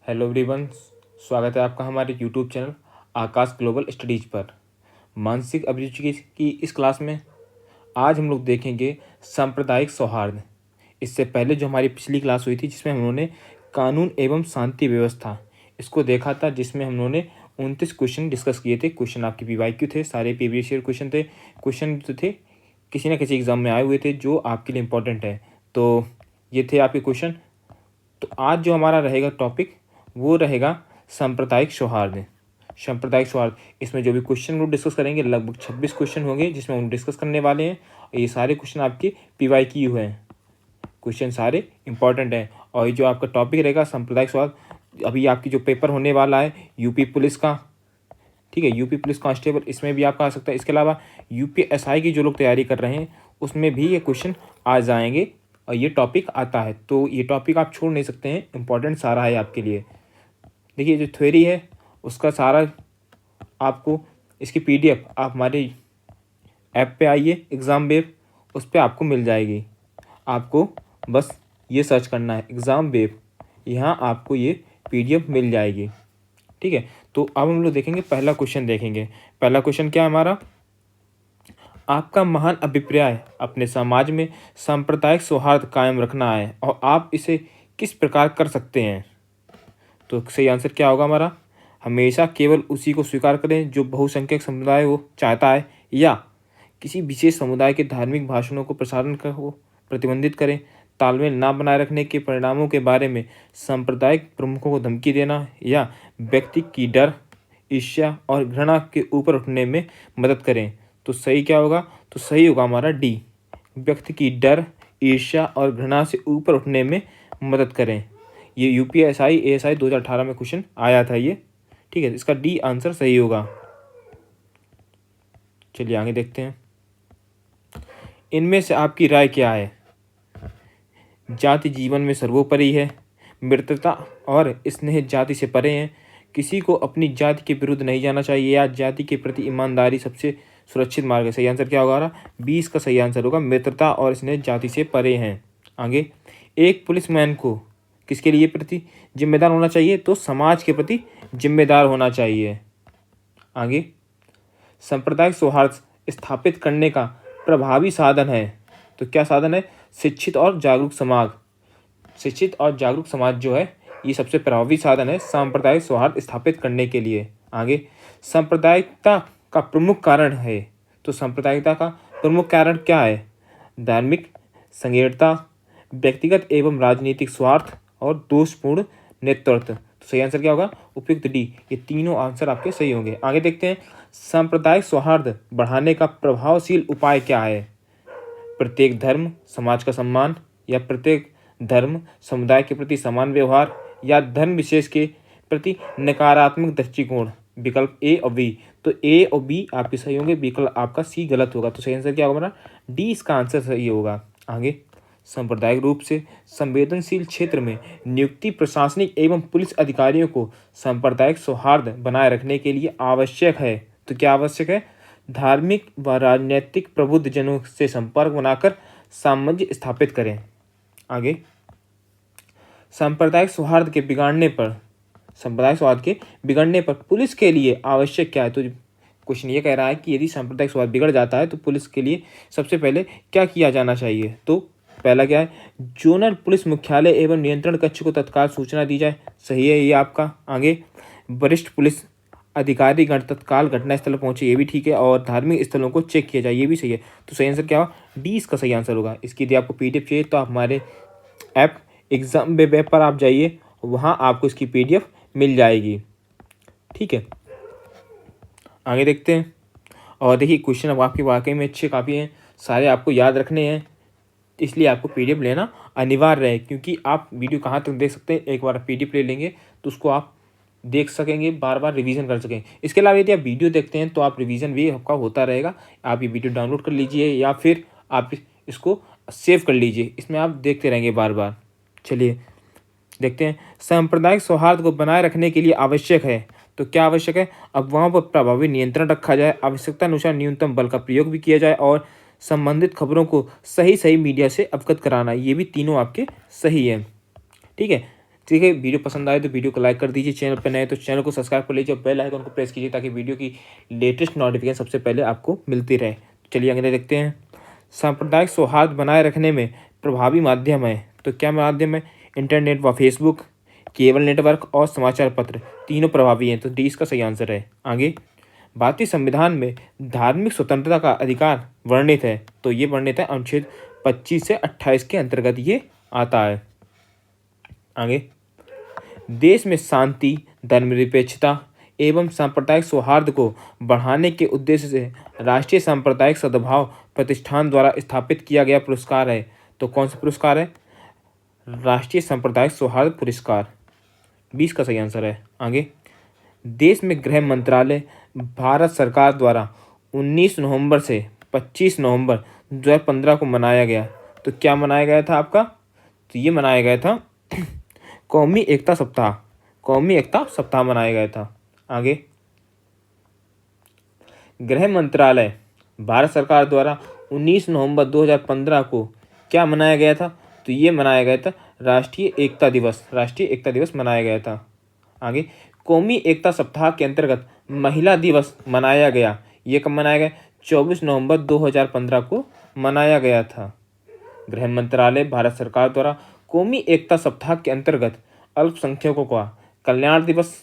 Hello everyone, स्वागत है आपका हमारे यूट्यूब चैनल आकाश ग्लोबल स्टडीज पर। मानसिक अभिरुचि की इस क्लास में आज हम लोग देखेंगे सांप्रदायिक सौहार्द। इससे पहले जो हमारी पिछली क्लास हुई थी जिसमें हम लोगों ने कानून एवं शांति व्यवस्था इसको देखा था, जिसमें हम लोगों ने 29 क्वेश्चन डिस्कस किए थे। क्वेश्चन आपके PYQ थे, सारे प्रीवियस ईयर क्वेश्चन थे। क्वेश्चन जो थे किसी न किसी एग्जाम में आए हुए थे जो आपके लिए इम्पोर्टेंट है। तो ये थे आपके क्वेश्चन। तो आज जो हमारा रहेगा टॉपिक वो रहेगा सांप्रदायिक सौहार्द। सांप्रदायिक सौहार्द, इसमें जो भी क्वेश्चन लोग डिस्कस करेंगे लगभग 26 क्वेश्चन होंगे जिसमें हम डिस्कस करने वाले हैं। ये सारे क्वेश्चन आपके PYQ हैं, क्वेश्चन सारे इंपॉर्टेंट हैं। और ये जो आपका टॉपिक रहेगा सांप्रदायिक सौहार्द, अभी आपकी जो पेपर होने वाला है यूपी पुलिस का, ठीक है, यूपी पुलिस कांस्टेबल, इसमें भी आपका आ सकता है। इसके अलावा UPSI की जो लोग तैयारी कर रहे हैं उसमें भी ये क्वेश्चन आ जाएंगे और ये टॉपिक आता है। तो ये टॉपिक आप छोड़ नहीं सकते हैं, इंपॉर्टेंट सारा है आपके लिए। देखिए, जो थ्योरी है उसका सारा आपको इसकी PDF आप हमारे ऐप पे आइए एग्ज़ाम वेब, उस पर आपको मिल जाएगी। आपको बस ये सर्च करना है एग्ज़ाम वेब, यहाँ आपको ये PDF मिल जाएगी, ठीक है। तो अब हम लोग देखेंगे, पहला क्वेश्चन देखेंगे। पहला क्वेश्चन क्या है हमारा, आपका महान अभिप्राय अपने समाज में सांप्रदायिक सौहार्द कायम रखना है और आप इसे किस प्रकार कर सकते हैं। तो सही आंसर क्या होगा हमारा, हमेशा केवल उसी को स्वीकार करें जो बहुसंख्यक समुदाय वो चाहता है, या किसी विशेष समुदाय के धार्मिक भाषणों को प्रसारण को प्रतिबंधित करें, तालमेल ना बनाए रखने के परिणामों के बारे में सांप्रदायिक प्रमुखों को धमकी देना, या व्यक्ति की डर, ईर्ष्या और घृणा के ऊपर उठने में मदद करें। तो सही क्या होगा, तो सही होगा हमारा D, व्यक्ति की डर, ईर्ष्या और घृणा से ऊपर उठने में मदद करें। ये UPSI ASI 2018 में क्वेश्चन आया था ये, ठीक है। इसका D आंसर सही होगा। चलिए आगे देखते हैं, इनमें से आपकी राय क्या है। जाति जीवन में सर्वोपरि है, मित्रता और स्नेह जाति से परे हैं, किसी को अपनी जाति के विरुद्ध नहीं जाना चाहिए, या जाति के प्रति ईमानदारी सबसे सुरक्षित मार्ग है। सही आंसर क्या होगा, 20 का सही आंसर होगा, मित्रता और स्नेह जाति से परे हैं। आगे, एक पुलिसमैन को किसके लिए प्रति जिम्मेदार होना चाहिए, तो समाज के प्रति जिम्मेदार होना चाहिए। आगे, सांप्रदायिक सौहार्द स्थापित करने का प्रभावी साधन है, तो क्या साधन है, शिक्षित और जागरूक समाज। शिक्षित और जागरूक समाज जो है ये सबसे प्रभावी साधन है सांप्रदायिक सौहार्द स्थापित करने के लिए। आगे, सांप्रदायिकता का प्रमुख कारण है, तो सांप्रदायिकता का प्रमुख कारण क्या है, धार्मिक संघीयता, व्यक्तिगत एवं राजनीतिक स्वार्थ और दोषपूर्ण नेतृत्व। तो सही आंसर क्या होगा, उपयुक्त D। ये तीनों आंसर आपके सही होंगे। आगे देखते हैं, सांप्रदायिक सौहार्द बढ़ाने का प्रभावशील उपाय क्या है, प्रत्येक धर्म समाज का सम्मान, या प्रत्येक धर्म समुदाय के प्रति समान व्यवहार, या धर्म विशेष के प्रति नकारात्मक दृष्टिकोण। विकल्प A और B, तो A और B आपके सही होंगे, विकल्प आपका C गलत होगा। तो सही आंसर क्या होगा हमारा D, इसका आंसर सही होगा। आगे, सांप्रदायिक रूप से संवेदनशील क्षेत्र में नियुक्ति प्रशासनिक एवं पुलिस अधिकारियों को सांप्रदायिक सौहार्द बनाए रखने के लिए आवश्यक है, तो क्या आवश्यक है, धार्मिक व राजनीतिक प्रबुद्ध जनों से संपर्क बनाकर सामंजस्य स्थापित करें। आगे, सांप्रदायिक सौहार्द के बिगड़ने पर पुलिस के लिए आवश्यक क्या है। तो क्वेश्चन ये कह रहा है कि यदि सांप्रदायिक सौहार्द बिगड़ जाता है तो पुलिस के लिए सबसे पहले क्या किया जाना चाहिए। तो पहला क्या है, जोनल पुलिस मुख्यालय एवं नियंत्रण कक्ष को तत्काल सूचना दी जाए। सही है ये आपका। आगे, वरिष्ठ पुलिस अधिकारी गण तत्काल घटनास्थल पहुंचे, ये भी ठीक है। और धार्मिक स्थलों को चेक किया जाए, ये भी सही है। तो सही आंसर क्या होगा, D इसका सही आंसर होगा। इसकी यदि आपको PDF चाहिए तो आप हमारे ऐप एग्जाम वेब पर आप जाइए, वहाँ आपको इसकी PDF मिल जाएगी, ठीक है। आगे देखते हैं, और देखिए क्वेश्चन अब आपके वाकई में अच्छे काफ़ी हैं, सारे आपको याद रखने हैं, इसलिए आपको PDF लेना अनिवार्य है। क्योंकि आप वीडियो कहाँ तक देख सकते हैं, एक बार PDF ले लेंगे तो उसको आप देख सकेंगे, बार बार रिवीजन कर सकेंगे। इसके अलावा यदि आप वीडियो देखते हैं तो आप रिवीजन भी आपका होता रहेगा। आप ये वीडियो डाउनलोड कर लीजिए या फिर आप इसको सेव कर लीजिए, इसमें आप देखते रहेंगे बार बार। चलिए देखते हैं, सांप्रदायिक सौहार्द को बनाए रखने के लिए आवश्यक है, तो क्या आवश्यक है, अफवाहों पर प्रभावी नियंत्रण रखा जाए, आवश्यकता अनुसार न्यूनतम बल का प्रयोग भी किया जाए, और संबंधित खबरों को सही मीडिया से अवगत कराना। ये भी तीनों आपके सही है, ठीक है। ठीक है, वीडियो पसंद आए तो वीडियो को लाइक कर दीजिए, चैनल पर नए तो चैनल को सब्सक्राइब कर लीजिए और बेल आइकन को प्रेस कीजिए ताकि वीडियो की लेटेस्ट नोटिफिकेशन सबसे पहले आपको मिलती रहे। चलिए आगे देखते हैं। सांप्रदायिक सौहार्द बनाए रखने में प्रभावी माध्यम है, तो क्या माध्यम है? इंटरनेट व फेसबुक, केबल नेटवर्क और समाचार पत्र, तीनों प्रभावी हैं, तो डी इसका सही आंसर है। आगे, भारतीय संविधान में धार्मिक स्वतंत्रता का अधिकार वर्णित है, तो ये वर्णित है अनुच्छेद 25 से 28 के अंतर्गत ये आता है। आगे, देश में शांति, धर्मनिरपेक्षता एवं सांप्रदायिक सौहार्द को बढ़ाने के उद्देश्य से राष्ट्रीय सांप्रदायिक सद्भाव प्रतिष्ठान द्वारा स्थापित किया गया पुरस्कार है, तो कौन सा पुरस्कार है? राष्ट्रीय सांप्रदायिक सौहार्द पुरस्कार, 20 का सही आंसर है। आगे, देश में गृह मंत्रालय भारत सरकार द्वारा 19 नवंबर से 25 नवंबर 2015 को मनाया गया, तो क्या मनाया गया था आपका? तो ये मनाया गया था कौमी एकता सप्ताह, कौमी एकता सप्ताह मनाया गया था। आगे, गृह मंत्रालय भारत सरकार द्वारा 19 नवंबर 2015 को क्या मनाया गया था? तो ये मनाया गया था राष्ट्रीय एकता दिवस, राष्ट्रीय एकता दिवस मनाया गया था। आगे, कौमी एकता सप्ताह के अंतर्गत महिला दिवस मनाया गया, ये कब मनाया गया? 24 नवंबर 2015 को मनाया गया था। गृह मंत्रालय भारत सरकार द्वारा कौमी एकता सप्ताह के अंतर्गत अल्पसंख्यकों का कल्याण दिवस,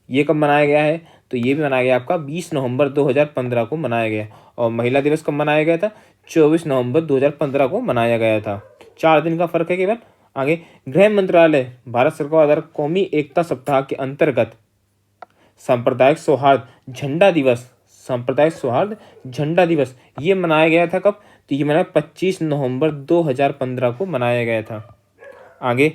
ये कब मनाया गया है? तो ये भी मनाया गया आपका 20 नवंबर 2015 को मनाया गया। और महिला दिवस कब मनाया गया था? 24 नवंबर 2015 को मनाया गया था। 4 दिन का फर्क है केवल। आगे, गृह मंत्रालय भारत सरकार द्वारा कौमी एकता सप्ताह के अंतर्गत सांप्रदायिक सौहार्द झंडा दिवस, सांप्रदायिक सौहार्द झंडा दिवस ये मनाया गया था कब? तो ये मनाया 25 नवंबर 2015 को मनाया गया था। आगे,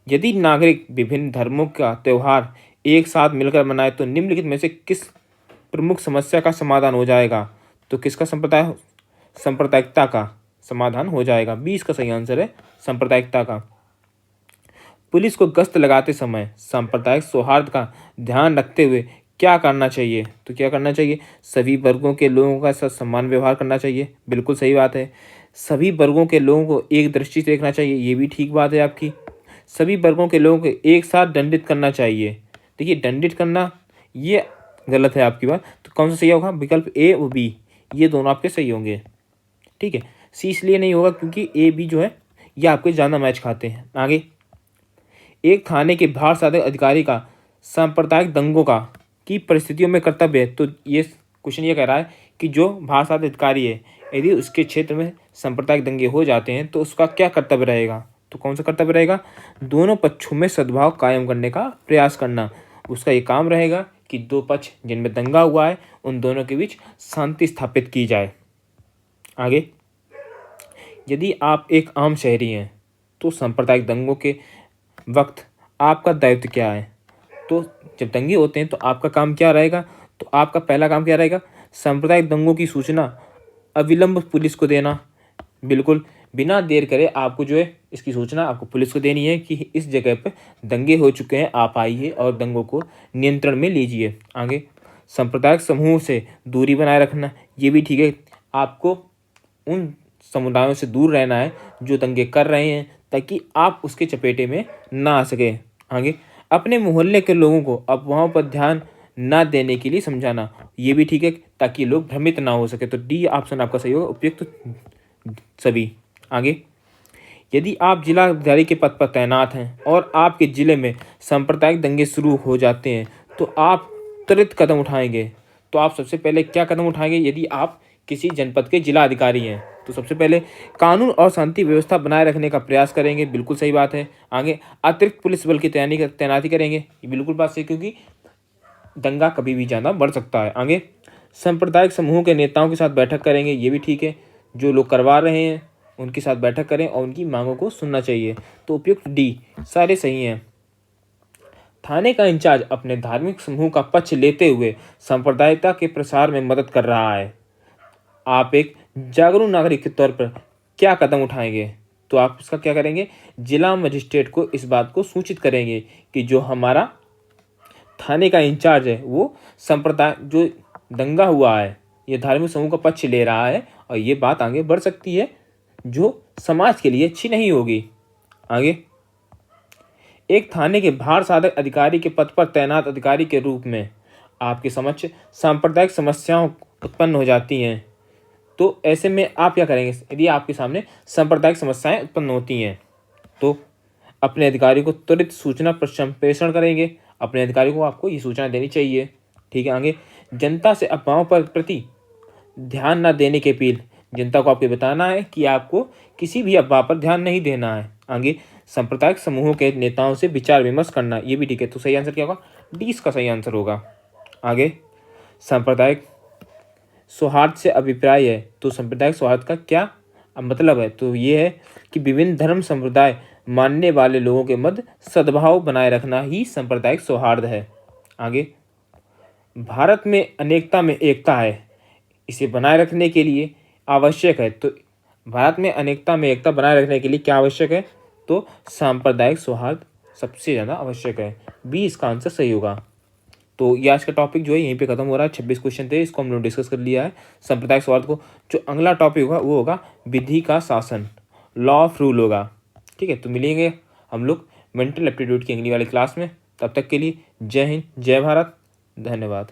यदि नागरिक विभिन्न धर्मों का त्यौहार एक साथ मिलकर मनाए तो निम्नलिखित में से किस प्रमुख समस्या का समाधान हो जाएगा? तो किसका सांप्रदायिकता का समाधान हो जाएगा। 20 का सही आंसर है सांप्रदायिकता का। पुलिस को गश्त लगाते समय सांप्रदायिक सौहार्द का ध्यान रखते हुए क्या करना चाहिए? तो क्या करना चाहिए? सभी वर्गों के लोगों का साथ समान व्यवहार करना चाहिए, बिल्कुल सही बात है। सभी वर्गों के लोगों को एक दृष्टि से देखना चाहिए, ये भी ठीक बात है आपकी। सभी वर्गों के लोगों को एक साथ दंडित करना चाहिए। देखिए, दंडित करना ये गलत है आपकी बात, तो कौन सा सही होगा? विकल्प ए और बी, ये दोनों आपके सही होंगे। ठीक है, सी इसलिए नहीं होगा क्योंकि ए बी जो है ये आपके ज़्यादा मैच खाते हैं। आगे, एक थाने के भार अधिकारी का सांप्रदायिक दंगों का की परिस्थितियों में कर्तव्य है, तो ये क्वेश्चन ये कह रहा है कि जो भार अधिकारी है यदि उसके क्षेत्र में सांप्रदायिक दंगे हो जाते हैं तो उसका क्या कर्तव्य रहेगा? तो कौन सा कर्तव्य रहेगा? दोनों पक्षों में सद्भाव कायम करने का प्रयास करना। उसका ये काम रहेगा कि दो पक्ष जिनमें दंगा हुआ है उन दोनों के बीच शांति स्थापित की जाए। आगे, यदि आप एक आम शहरी हैं तो सांप्रदायिक दंगों के वक्त आपका दायित्व क्या है? तो जब दंगे होते हैं तो आपका काम क्या रहेगा? तो आपका पहला काम क्या रहेगा? सांप्रदायिक दंगों की सूचना अविलंब पुलिस को देना, बिल्कुल बिना देर करे आपको जो है इसकी सूचना आपको पुलिस को देनी है कि इस जगह पर दंगे हो चुके हैं, आप आइए और दंगों को नियंत्रण में लीजिए। आगे, सांप्रदायिक समूह से दूरी बनाए रखना, ये भी ठीक है। आपको उन समुदायों से दूर रहना है जो दंगे कर रहे हैं ताकि आप उसके चपेटे में ना आ सके। आगे, अपने मोहल्ले के लोगों को अफवाहों पर ध्यान ना देने के लिए समझाना, ये भी ठीक है ताकि लोग भ्रमित ना हो सके। तो डी ऑप्शन आपका सही होगा, उपयुक्त सभी। आगे, यदि आप जिला अधिकारी के पद पर तैनात हैं और आपके जिले में सांप्रदायिक दंगे शुरू हो जाते हैं तो आप त्वरित कदम उठाएंगे। तो आप सबसे पहले क्या कदम उठाएंगे? यदि आप किसी जनपद के जिला अधिकारी हैं तो सबसे पहले कानून और शांति व्यवस्था बनाए रखने का प्रयास करेंगे, बिल्कुल सही बात है। आगे, अतिरिक्त पुलिस बल की तैनाती करेंगे, ये बिल्कुल बात सही, क्योंकि दंगा कभी भी ज़्यादा बढ़ सकता है। आगे, सांप्रदायिक समूह के नेताओं के साथ बैठक करेंगे, ये भी ठीक है। जो लोग करवा रहे हैं उनके साथ बैठक करें और उनकी मांगों को सुनना चाहिए। तो उपयुक्त डी सारे सही हैं। थाने का इंचार्ज अपने धार्मिक समूह का पक्ष लेते हुए सांप्रदायिकता के प्रसार में मदद कर रहा है। आप एक जागरूक नागरिक के तौर पर क्या कदम उठाएंगे? तो आप उसका क्या करेंगे? जिला मजिस्ट्रेट को इस बात को सूचित करेंगे कि जो हमारा थाने का इंचार्ज है वो संप्रदाय जो दंगा हुआ है ये धार्मिक समूह का पक्ष ले रहा है और ये बात आगे बढ़ सकती है जो समाज के लिए अच्छी नहीं होगी। आगे, एक थाने के भार साधक अधिकारी के पद पर तैनात अधिकारी के रूप में आपके समक्ष सांप्रदायिक समस्याएं उत्पन्न हो जाती हैं, तो ऐसे में आप क्या करेंगे? यदि आपके सामने सांप्रदायिक समस्याएं उत्पन्न होती हैं तो अपने अधिकारी को त्वरित सूचना संप्रेषण करेंगे। अपने अधिकारी को आपको ये सूचना देनी चाहिए। ठीक है। आगे, जनता से अफवाहों पर प्रति ध्यान न देने की अपील। जनता को आपको बताना है कि आपको किसी भी अफवाह पर ध्यान नहीं देना है। आगे, सांप्रदायिक समूहों के नेताओं से विचार विमर्श करना, ये भी ठीक है। तो सही आंसर क्या होगा? डी इसका सही आंसर होगा। आगे, सांप्रदायिक सौहार्द से अभिप्राय है, तो सांप्रदायिक सौहार्द का क्या मतलब है? तो ये है कि विभिन्न धर्म संप्रदाय मानने वाले लोगों के मध्य सद्भाव बनाए रखना ही सांप्रदायिक सौहार्द है। आगे, भारत में अनेकता में एकता है, इसे बनाए रखने के लिए आवश्यक है। तो भारत में अनेकता में एकता बनाए रखने के लिए क्या आवश्यक है? तो सांप्रदायिक सौहार्द सबसे ज़्यादा आवश्यक है। बी इसका आंसर सही होगा। तो ये आज का टॉपिक जो है यहीं पे खत्म हो रहा है। 26 क्वेश्चन थे, इसको हम लोग डिस्कस कर लिया है सांप्रदायिक सौहार्द को। जो अगला टॉपिक होगा वो होगा विधि का शासन, लॉ ऑफ रूल होगा। ठीक है। तो मिलेंगे हम लोग मेंटल एप्टीट्यूड की अगली वाली क्लास में। तब तक के लिए जय हिंद, जय भारत, धन्यवाद।